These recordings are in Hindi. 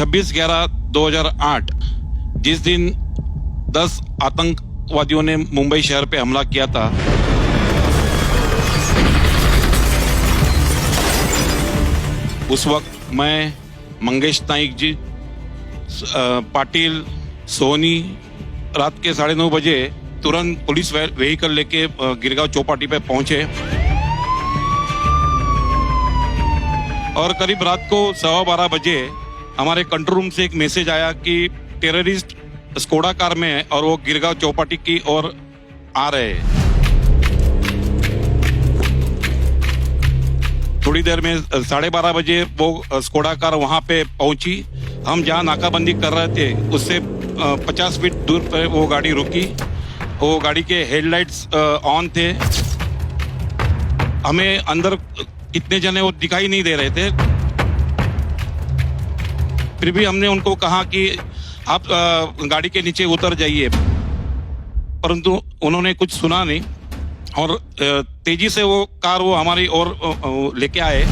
26/11/2008 जिस दिन 10 आतंकवादियों ने मुंबई शहर पे हमला किया था, उस वक्त मैं, मंगेश नाइक जी, पाटिल, सोनी रात के 9:30 बजे तुरंत पुलिस व्हीकल लेके गिरगांव चौपाटी पे पहुंचे और करीब रात को 12:15 बजे हमारे कंट्रोल रूम से एक मैसेज आया कि टेररिस्ट स्कोडा कार में है और वो गिरगांव चौपाटी की ओर आ रहे हैं। थोड़ी देर में 12:30 बजे वो स्कोडा कार वहां पे पहुंची। हम जहां नाकाबंदी कर रहे थे उससे 50 फीट दूर पर वो गाड़ी रुकी। वो गाड़ी के हेडलाइट्स ऑन थे। हमें अंदर कितने जने वो दिखाई नहीं दे रहे थे, फिर भी हमने उनको कहा कि आप गाड़ी के नीचे उतर जाइए, परंतु उन्होंने कुछ सुना नहीं और तेजी से वो कार वो हमारी ओर लेके आए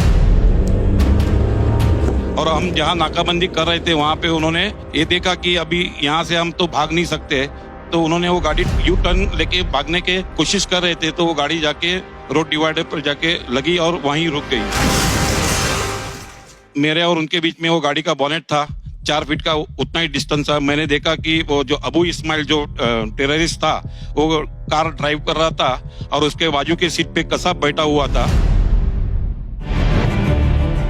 और हम जहां नाकाबंदी कर रहे थे वहां पे उन्होंने ये देखा कि अभी यहाँ से हम तो भाग नहीं सकते, तो उन्होंने वो गाड़ी यू टर्न लेके भागने के कोशिश कर रहे थे, तो वो गाड़ी जाके रोड डिवाइडर पर जाके लगी और वहीं रुक गई। मेरे और उनके बीच में वो गाड़ी का बॉनेट था, 4 फीट का उतना ही डिस्टेंस था। मैंने देखा कि वो जो अबू इस्माइल जो टेररिस्ट था वो कार ड्राइव कर रहा था और उसके बाजू के सीट पे कसाब बैठा हुआ था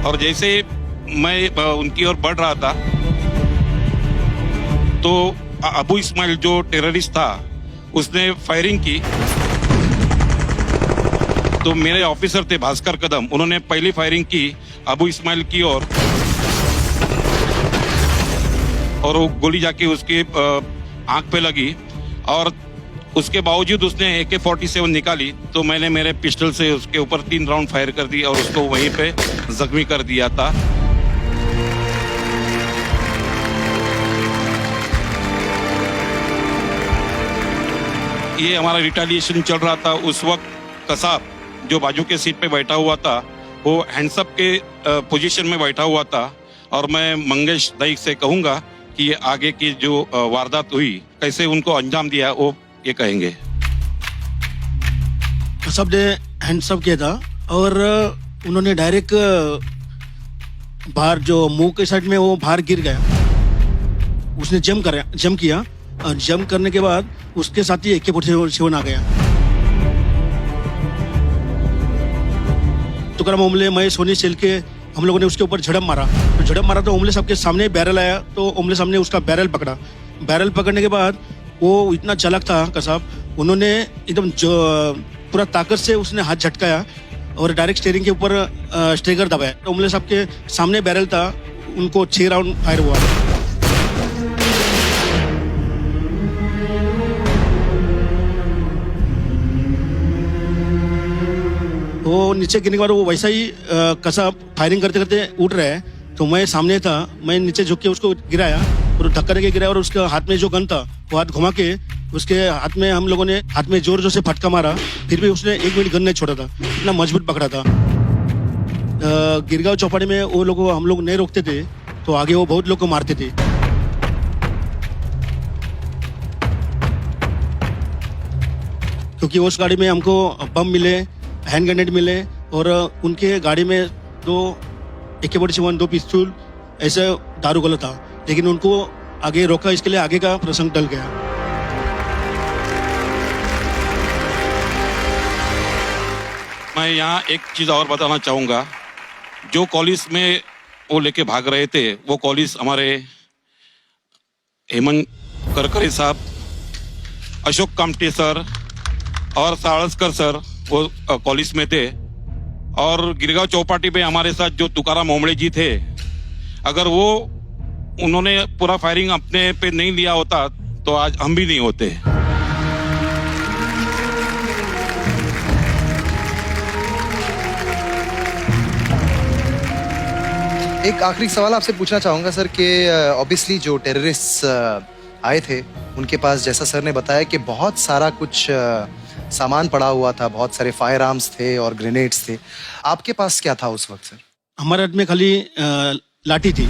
और जैसे मैं उनकी ओर बढ़ रहा था तो अबू इस्माइल जो टेररिस्ट था उसने फायरिंग की। तो मेरे ऑफिसर थे भास्कर कदम, उन्होंने पहली फायरिंग की अबू इस्माइल की ओर और वो गोली जाके उसके आंख पे लगी और उसके बावजूद उसने AK-47 निकाली, तो मैंने मेरे पिस्टल से उसके ऊपर 3 राउंड फायर कर दिया और उसको वहीं पे जख्मी कर दिया था। ये हमारा रिटेलिएशन चल रहा था। उस वक्त कसाब जो बाजू के सीट पे बैठा हुआ था वो हैंड्सअप के पोजीशन में बैठा हुआ था और मैं मंगेश नाइक से कहूंगा कि ये आगे की जो वारदात हुई कैसे उनको अंजाम दिया वो ये कहेंगे। कसाब ने हैंड्सअप किया था और उन्होंने डायरेक्ट बाहर जो मुंह के साइड में वो बाहर गिर गया। उसने जंप किया और जंप करने के बाद उसके साथ ही AK-47 आ गया। तुकाराम ओमले, मैं, सोनी सेल के हम लोगों ने उसके ऊपर झड़प मारा। तो झड़प मारा तो ओमले साहब के सामने बैरल आया, तो ओमले साहब ने उसका बैरल पकड़ा। बैरल पकड़ने के बाद वो इतना चालाक था कसाब, उन्होंने एकदम पूरा ताकत से उसने हाथ झटकाया और डायरेक्ट स्टीयरिंग के ऊपर स्ट्रेगर दबाया। तो ओमले साहब के सामने बैरल था, उनको 6 राउंड फायर हुआ। वो नीचे गिरने के बाद वो वैसा ही कसाब फायरिंग करते करते उठ रहा है, तो मैं सामने था, मैं नीचे झुक के उसको गिराया और धक्का देके गिराया और उसके हाथ में जो गन था वो हाथ घुमा के उसके हाथ में हम लोगों ने हाथ में जोर जोर से फटका मारा, फिर भी उसने 1 मिनट गन नहीं छोड़ा था, इतना मजबूत पकड़ा था। गिरगांव चौपाटी में वो लोग हम लोग नहीं रोकते थे तो आगे वो बहुत लोग को मारते थे। क्योंकि उस गाड़ी में हमको बम मिले, हैंड ग्रेनेड मिले और उनके गाड़ी में 2 AK-47, 2 पिस्तौल, ऐसे दारू गोला था, लेकिन उनको आगे रोका, इसके लिए आगे का प्रसंग टल गया। मैं यहाँ एक चीज और बताना चाहूंगा। जो कॉलेज में वो लेके भाग रहे थे वो कॉलेज हमारे हेमंत करकरे साहब, अशोक कामटे सर और साळस्कर सर वो कॉलेज में थे और गिरगांव चौपाटी पे हमारे साथ जो तुकाराम ओमले जी थे, अगर वो उन्होंने पूरा फायरिंग अपने पे नहीं लिया होता तो आज हम भी नहीं होते। एक आखिरी सवाल आपसे पूछना चाहूंगा सर कि ऑब्वियसली जो टेररिस्ट आए थे उनके पास, जैसा सर ने बताया कि बहुत सारा कुछ सामान पड़ा हुआ था, बहुत सारे फायर आर्म्स थे और ग्रेनेड्स थे। आपके पास क्या था उस वक्त सर? हमारे हाथ में खाली लाठी थी।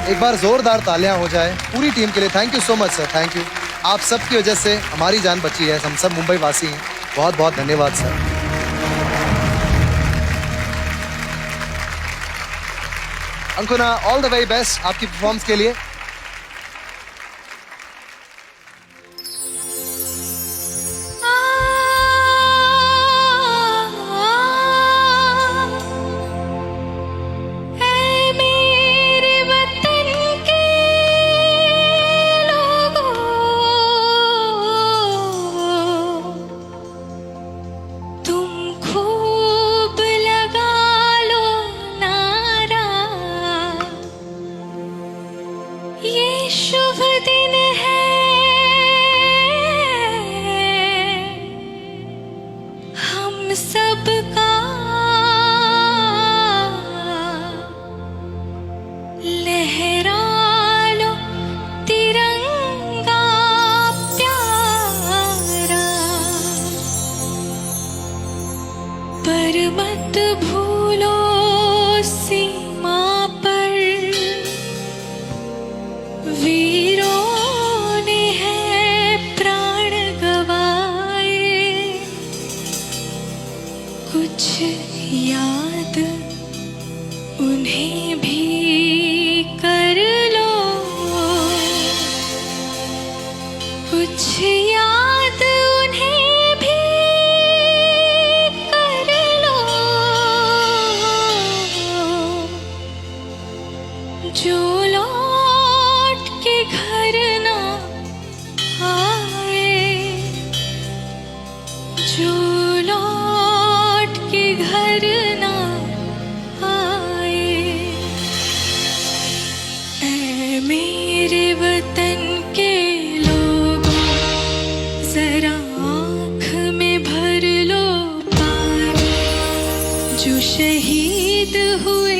एक बार जोरदार तालियां हो जाए पूरी टीम के लिए। Thank you so much sir, thank you. आप सबकी वजह से हमारी जान बची है, हम सब मुंबई वासी हैं। बहुत बहुत धन्यवाद sir. Ankuna, all the very best आपकी परफॉर्मेंस के लिए। शुभ दिन है, हम सबका लहरा लो तिरंगा प्यारा, पर मत भूलो सीमा पर वीरों ने है प्राण गवाए। कुछ याद उन्हें भी कर लो, कुछ याद उन्हें भी कर लो, जो लौट के घर ना आए, जो लौट के घर ना आए। ऐ मेरे वतन के लोगों, जरा आँख में भर लो पानी, जो शहीद हुए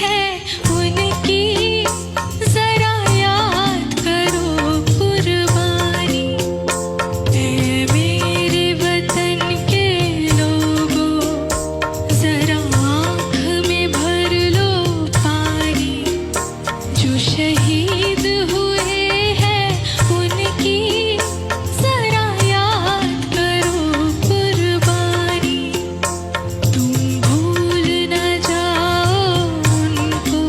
हैं उनकी जरा याद करो कुर्बानी। ऐ मेरे वतन के लोगों, जरा आँख में भर लो पानी, जो शहीद हुए हैं उनकी जरा याद करो कुर्बानी। तुम भूल न जाओ उनको,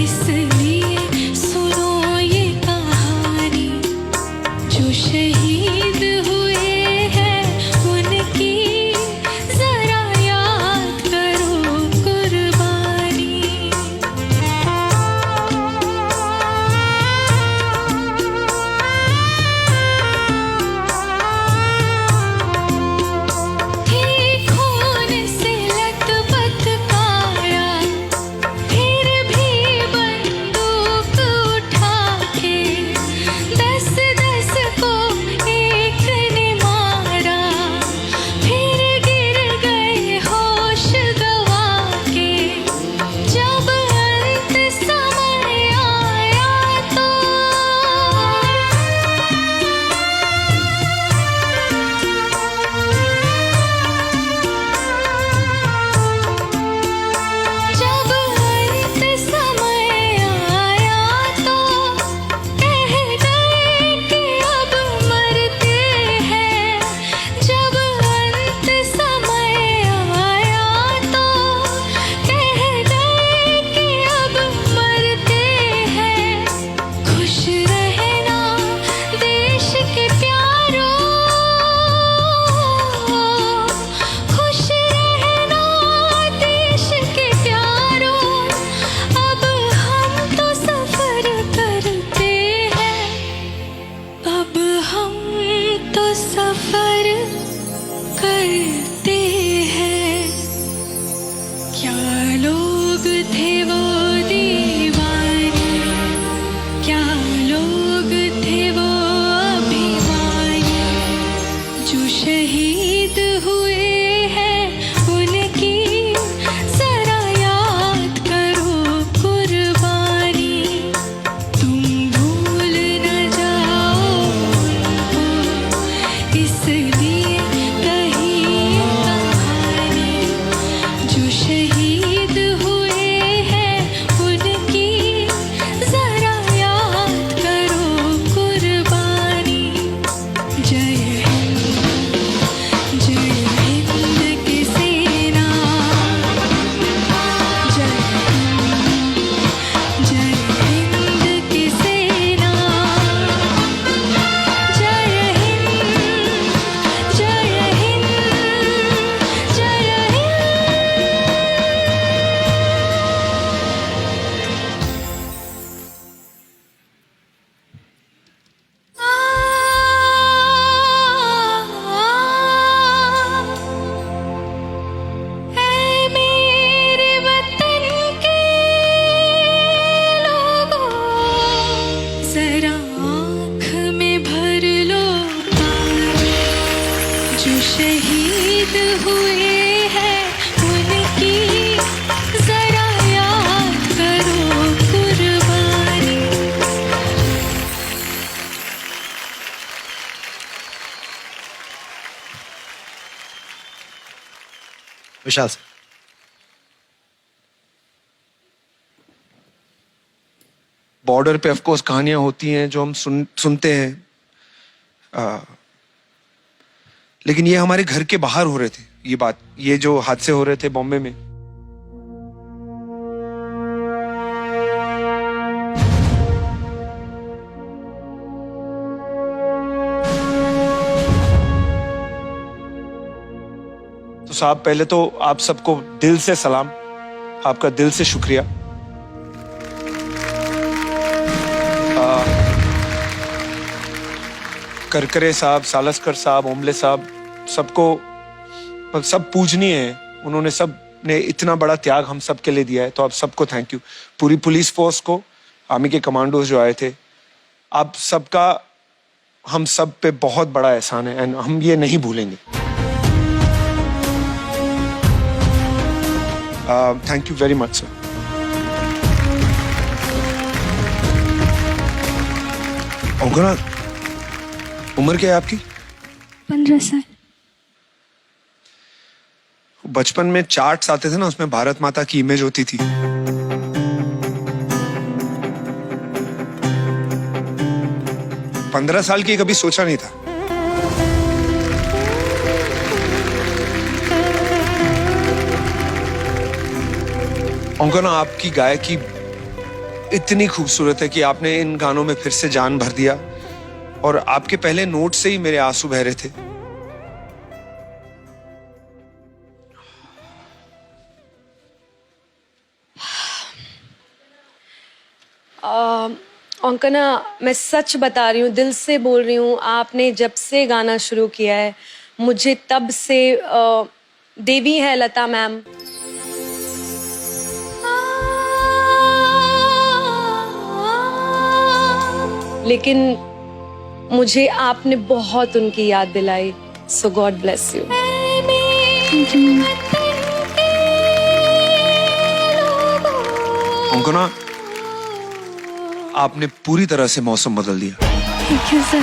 इसलिए सुनो ये कहानी, जो शहीद हुए हैं उनकी जरा याद करो कुर्बानी। थी खून से लथपथ काया, फिर भी बंदूक उठा के 10-10 को एक ने मारा, फिर गिर गए होश गवा के। जब अंत समय आया तो जब अंत समय आया तो कह गए कि अब मरते हैं। जब अंत समय आया तो कह गए कि अब मरते हैं। खुश रहना देश के प्यारों, खुश रहना देश के प्यारों, अब हम तो सफर करते हैं, अब हम तो सफर करते हैं। क्या लोग थे वो दीवाने, क्या लोग थे वो अभिमानी, जो शहीद हुए हैं उनकी जरा याद करो कुर्बानी। तुम भूल न जाओ उनको, इसलिए कही ये कहानी, जो शहीद हुए हैं विशाल सर। बॉर्डर पे ऑफ कोर्स कहानियां होती हैं जो हम सुनते हैं, लेकिन ये हमारे घर के बाहर हो रहे थे। ये जो हादसे हो रहे थे बॉम्बे में, तो साहब पहले तो आप सबको दिल से सलाम, आपका दिल से शुक्रिया। करकरे साहब, सालस्कर साहब, ओमले साहब, सबको सब पूजनीय हैं। उन्होंने सब ने इतना बड़ा त्याग हम सब के लिए दिया है, तो आप सबको थैंक यू। पूरी पुलिस फोर्स को, आर्मी के कमांडोज जो आए थे, आप सबका हम सब पे बहुत बड़ा एहसान है एंड हम ये नहीं भूलेंगे। Thank you very much sir. Ankura, उम्र क्या है आपकी? 15 साल। बचपन में चार्ट्स आते थे ना, उसमें भारत माता की इमेज होती थी। पंद्रह साल की कभी सोचा नहीं था। अंकुरा, आपकी गायकी इतनी खूबसूरत है कि आपने इन गानों में फिर से जान भर दिया, और आपके पहले नोट से ही मेरे आंसू बह रहे थे। अंकना, मैं सच बता रही हूँ, दिल से बोल रही हूँ, आपने जब से गाना शुरू किया है, मुझे तब से देवी है लता मैम, लेकिन मुझे आपने बहुत उनकी याद दिलाई। सो गॉड ब्लेस यू। अंकुरा, आपने पूरी तरह से मौसम बदल दिया। Thank you sir.